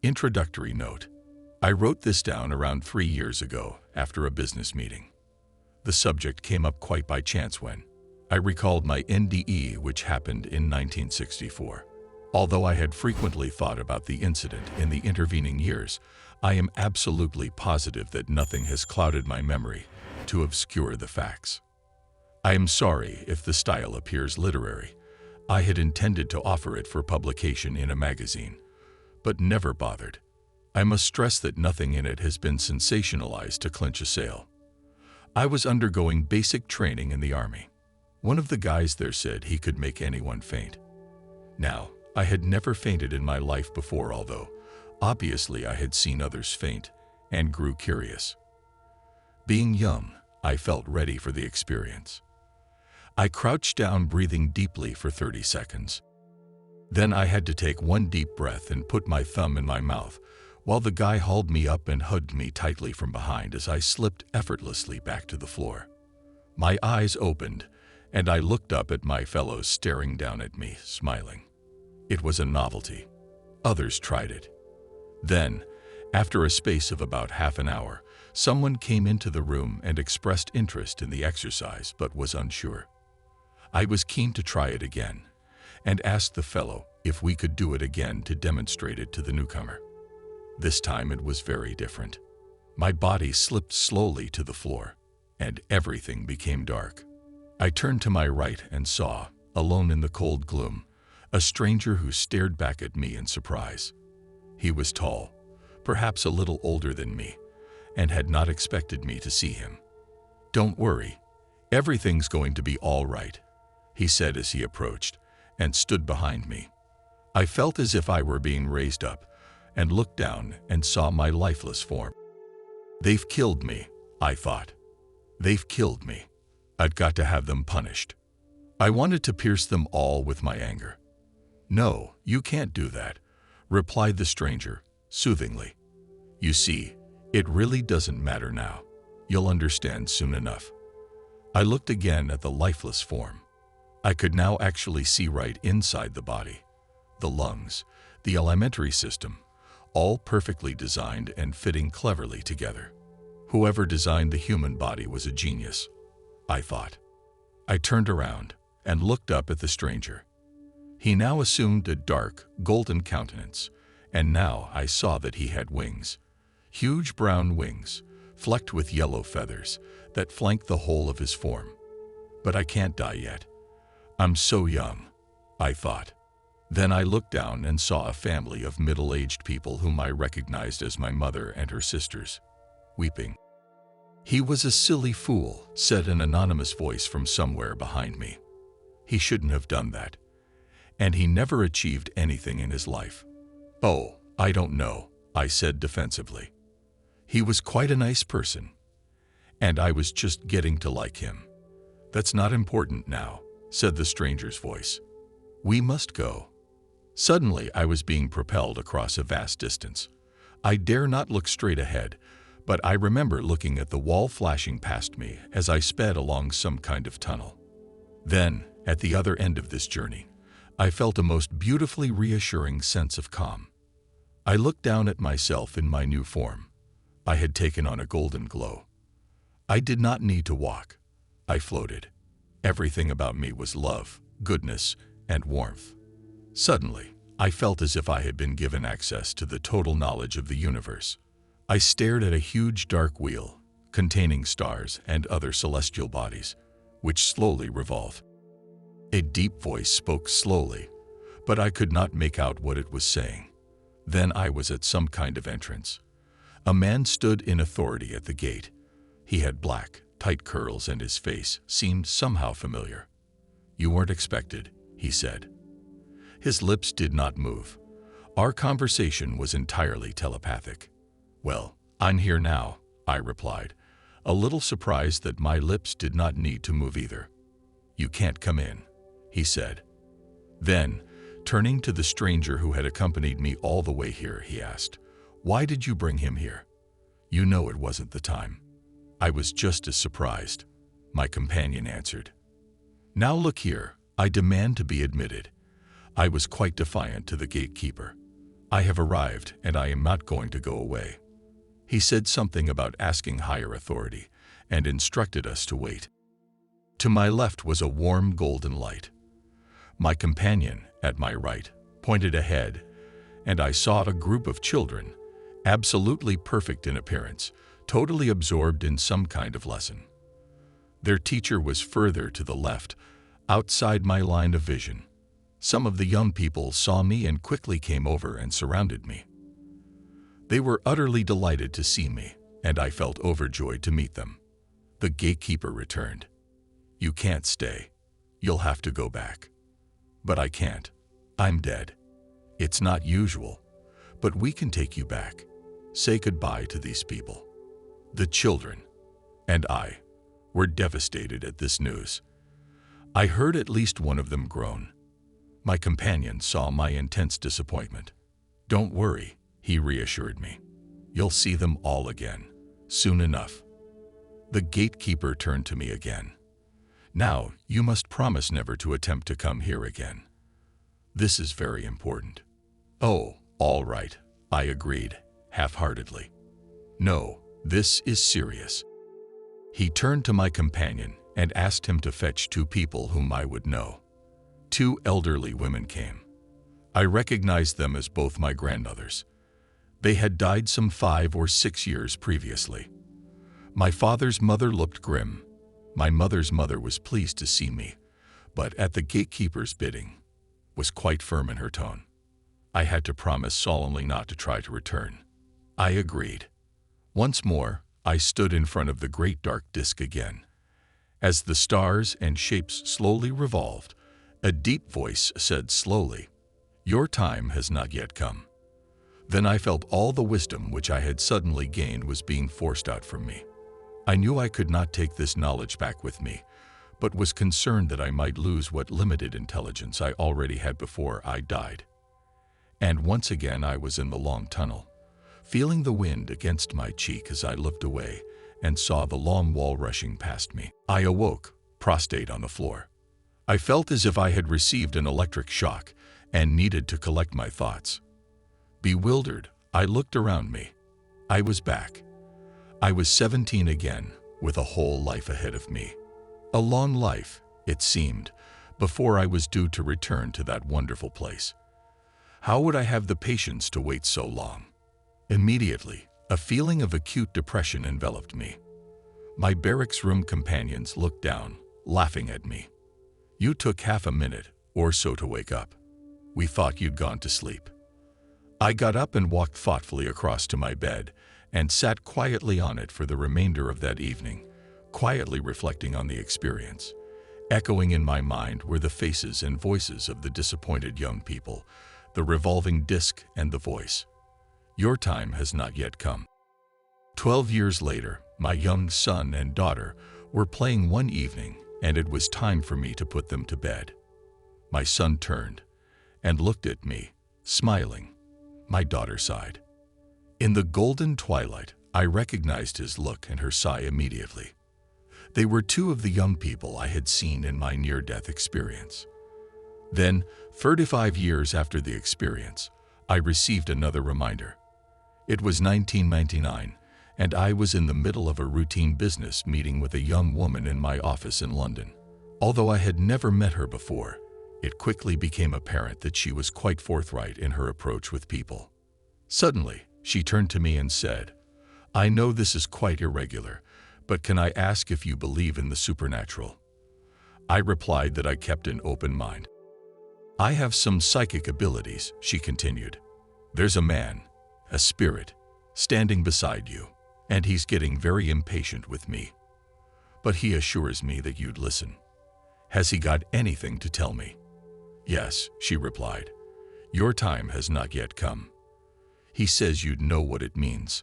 Introductory note. I wrote this down around 3 years ago after a business meeting. The subject came up quite by chance when I recalled my NDE, which happened in 1964. Although I had frequently thought about the incident in the intervening years, I am absolutely positive that nothing has clouded my memory to obscure the facts. I am sorry if the style appears literary. I had intended to offer it for publication in a magazine, but never bothered. I must stress that nothing in it has been sensationalized to clinch a sale. I was undergoing basic training in the Army. One of the guys there said he could make anyone faint. Now, I had never fainted in my life before, although obviously I had seen others faint and grew curious. Being young, I felt ready for the experience. I crouched down, breathing deeply for 30 seconds. Then I had to take one deep breath and put my thumb in my mouth, while the guy hauled me up and hugged me tightly from behind as I slipped effortlessly back to the floor. My eyes opened, and I looked up at my fellows staring down at me, smiling. It was a novelty. Others tried it. Then, after a space of about half an hour, someone came into the room and expressed interest in the exercise but was unsure. I was keen to try it again, and asked the fellow if we could do it again to demonstrate it to the newcomer. This time it was very different. My body slipped slowly to the floor, and everything became dark. I turned to my right and saw, alone in the cold gloom, a stranger who stared back at me in surprise. He was tall, perhaps a little older than me, and had not expected me to see him. "Don't worry, everything's going to be all right," he said as he approached and stood behind me. I felt as if I were being raised up, and looked down and saw my lifeless form. They've killed me, I thought. They've killed me. I'd got to have them punished. I wanted to pierce them all with my anger. "No, you can't do that," replied the stranger, soothingly. "You see, it really doesn't matter now. You'll understand soon enough." I looked again at the lifeless form. I could now actually see right inside the body. The lungs, the alimentary system, all perfectly designed and fitting cleverly together. Whoever designed the human body was a genius, I thought. I turned around and looked up at the stranger. He now assumed a dark, golden countenance, and now I saw that he had wings. Huge brown wings, flecked with yellow feathers, that flanked the whole of his form. But I can't die yet. I'm so young, I thought. Then I looked down and saw a family of middle-aged people whom I recognized as my mother and her sisters, weeping. "He was a silly fool," said an anonymous voice from somewhere behind me. "He shouldn't have done that. And he never achieved anything in his life." "Oh, I don't know," I said defensively. "He was quite a nice person, and I was just getting to like him." "That's not important now," said the stranger's voice. "We must go." Suddenly, I was being propelled across a vast distance. I dare not look straight ahead, but I remember looking at the wall flashing past me as I sped along some kind of tunnel. Then, at the other end of this journey, I felt a most beautifully reassuring sense of calm. I looked down at myself in my new form. I had taken on a golden glow. I did not need to walk. I floated. Everything about me was love, goodness, and warmth. Suddenly, I felt as if I had been given access to the total knowledge of the universe. I stared at a huge dark wheel, containing stars and other celestial bodies, which slowly revolved. A deep voice spoke slowly, but I could not make out what it was saying. Then I was at some kind of entrance. A man stood in authority at the gate. He had black, tight curls and his face seemed somehow familiar. "You weren't expected," he said. His lips did not move. Our conversation was entirely telepathic. "Well, I'm here now," I replied, a little surprised that my lips did not need to move either. "You can't come in," he said. Then, turning to the stranger who had accompanied me all the way here, he asked, "Why did you bring him here?" "You know it wasn't the time." "I was just as surprised," my companion answered. "Now look here, I demand to be admitted." I was quite defiant to the gatekeeper. I have arrived and I am not going to go away. He said something about asking higher authority and instructed us to wait. To my left was a warm golden light. My companion, at my right, pointed ahead, and I saw a group of children, absolutely perfect in appearance, totally absorbed in some kind of lesson. Their teacher was further to the left, outside my line of vision. Some of the young people saw me and quickly came over and surrounded me. They were utterly delighted to see me, and I felt overjoyed to meet them. The gatekeeper returned. "You can't stay. You'll have to go back." "But I can't. I'm dead." "It's not usual, but we can take you back. Say goodbye to these people." The children and I were devastated at this news. I heard at least one of them groan. My companion saw my intense disappointment. "Don't worry," he reassured me. "You'll see them all again, soon enough." The gatekeeper turned to me again. "Now, you must promise never to attempt to come here again. This is very important." "Oh, all right," I agreed, half-heartedly. "No, this is serious." He turned to my companion and asked him to fetch 2 people whom I would know. 2 elderly women came. I recognized them as both my grandmothers. They had died some 5 or 6 years previously. My father's mother looked grim. My mother's mother was pleased to see me, but at the gatekeeper's bidding, was quite firm in her tone. I had to promise solemnly not to try to return. I agreed. Once more, I stood in front of the great dark disk again. As the stars and shapes slowly revolved, a deep voice said slowly, "Your time has not yet come." Then I felt all the wisdom which I had suddenly gained was being forced out from me. I knew I could not take this knowledge back with me, but was concerned that I might lose what limited intelligence I already had before I died. And once again I was in the long tunnel, feeling the wind against my cheek as I looked away and saw the long wall rushing past me. I awoke, prostrate on the floor. I felt as if I had received an electric shock and needed to collect my thoughts. Bewildered, I looked around me. I was back. I was 17 again, with a whole life ahead of me. A long life, it seemed, before I was due to return to that wonderful place. How would I have the patience to wait so long? Immediately, a feeling of acute depression enveloped me. My barracks room companions looked down, laughing at me. "You took half a minute or so to wake up. We thought you'd gone to sleep." I got up and walked thoughtfully across to my bed and sat quietly on it for the remainder of that evening, quietly reflecting on the experience. Echoing in my mind were the faces and voices of the disappointed young people, the revolving disc and the voice. "Your time has not yet come." 12 years later, my young son and daughter were playing one evening, and it was time for me to put them to bed. My son turned and looked at me, smiling. My daughter sighed. In the golden twilight, I recognized his look and her sigh immediately. They were 2 of the young people I had seen in my near-death experience. Then, 35 years after the experience, I received another reminder. It was 1999, and I was in the middle of a routine business meeting with a young woman in my office in London. Although I had never met her before, it quickly became apparent that she was quite forthright in her approach with people. Suddenly, she turned to me and said, "I know this is quite irregular, but can I ask if you believe in the supernatural?" I replied that I kept an open mind. "I have some psychic abilities," she continued. "There's a man, a spirit, standing beside you, and he's getting very impatient with me. But he assures me that you'd listen. Has he got anything to tell me?" "Yes," she replied. "Your time has not yet come. He says you'd know what it means."